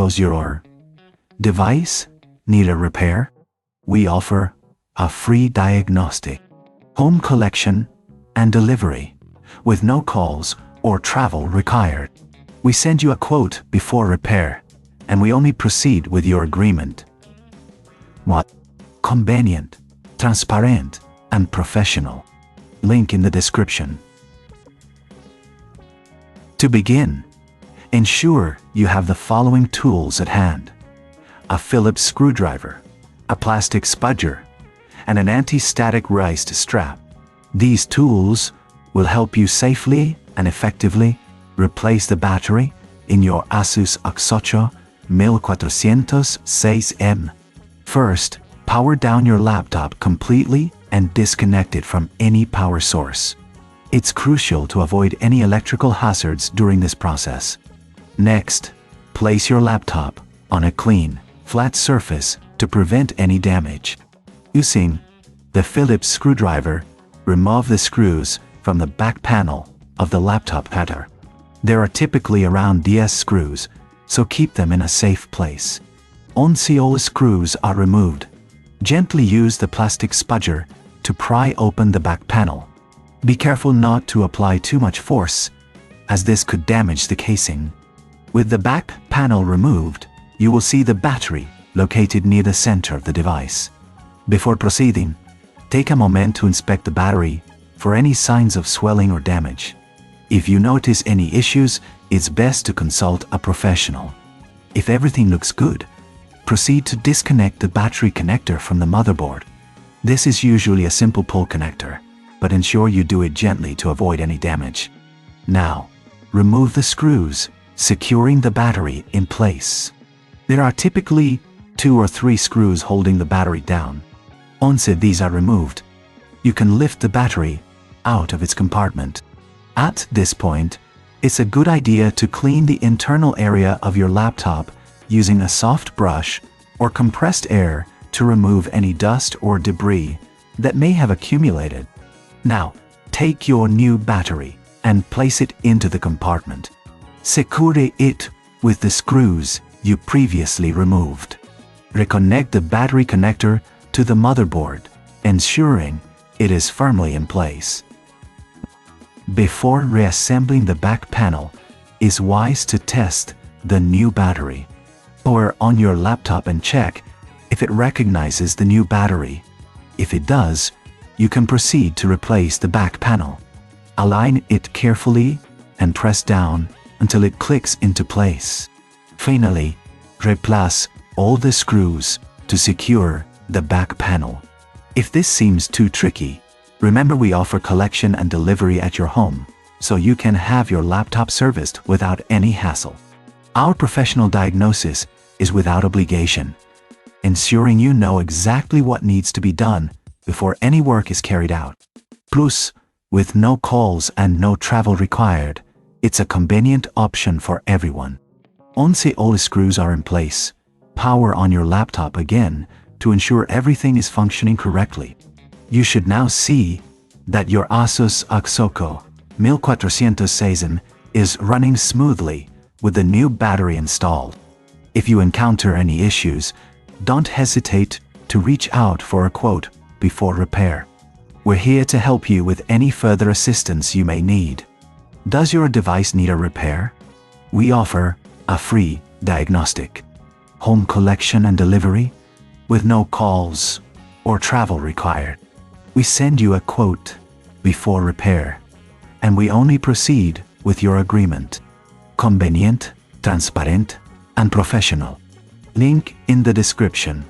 Does your device need a repair? We offer a free diagnostic, home collection and delivery with no calls or travel required. We send you a quote before repair, and we only proceed with your agreement. What? Convenient, transparent, and professional. Link in the description. To begin, ensure you have the following tools at hand: a Phillips screwdriver, a plastic spudger, and an anti-static raised strap. These tools will help you safely and effectively replace the battery in your Asus UX8406M. First, power down your laptop completely and disconnect it from any power source. It's crucial to avoid any electrical hazards during this process. Next, place your laptop on a clean, flat surface to prevent any damage. Using the Phillips screwdriver, remove the screws from the back panel of the laptop header. There are typically around DS screws, so keep them in a safe place. Once all the screws are removed, gently use the plastic spudger to pry open the back panel. Be careful not to apply too much force, as this could damage the casing. With the back panel removed, you will see the battery located near the center of the device. Before proceeding, take a moment to inspect the battery for any signs of swelling or damage. If you notice any issues, it's best to consult a professional. If everything looks good, proceed to disconnect the battery connector from the motherboard. This is usually a simple pull connector, but ensure you do it gently to avoid any damage. Now, remove the screws, securing the battery in place. There are typically 2 or 3 screws holding the battery down. Once these are removed, you can lift the battery out of its compartment. At this point, it's a good idea to clean the internal area of your laptop using a soft brush or compressed air to remove any dust or debris that may have accumulated. Now, take your new battery and place it into the compartment. Secure it with the screws you previously removed. Reconnect the battery connector to the motherboard, ensuring it is firmly in place. Before reassembling the back panel, it's wise to test the new battery. Power on your laptop and check if it recognizes the new battery. If it does, you can proceed to replace the back panel. Align it carefully and press down until it clicks into place. Finally, replace all the screws to secure the back panel. If this seems too tricky, remember we offer collection and delivery at your home, so you can have your laptop serviced without any hassle. Our professional diagnosis is without obligation, ensuring you know exactly what needs to be done before any work is carried out. Plus, with no calls and no travel required, it's a convenient option for everyone. Once all the screws are in place, power on your laptop again to ensure everything is functioning correctly. You should now see that your Asus UX8406M is running smoothly with the new battery installed. If you encounter any issues, don't hesitate to reach out for a quote before repair. We're here to help you with any further assistance you may need. Does your device need a repair? We offer a free diagnostic, home collection and delivery with no calls or travel required. We send you a quote before repair, and we only proceed with your agreement. Convenient, transparent, and professional. Link in the description.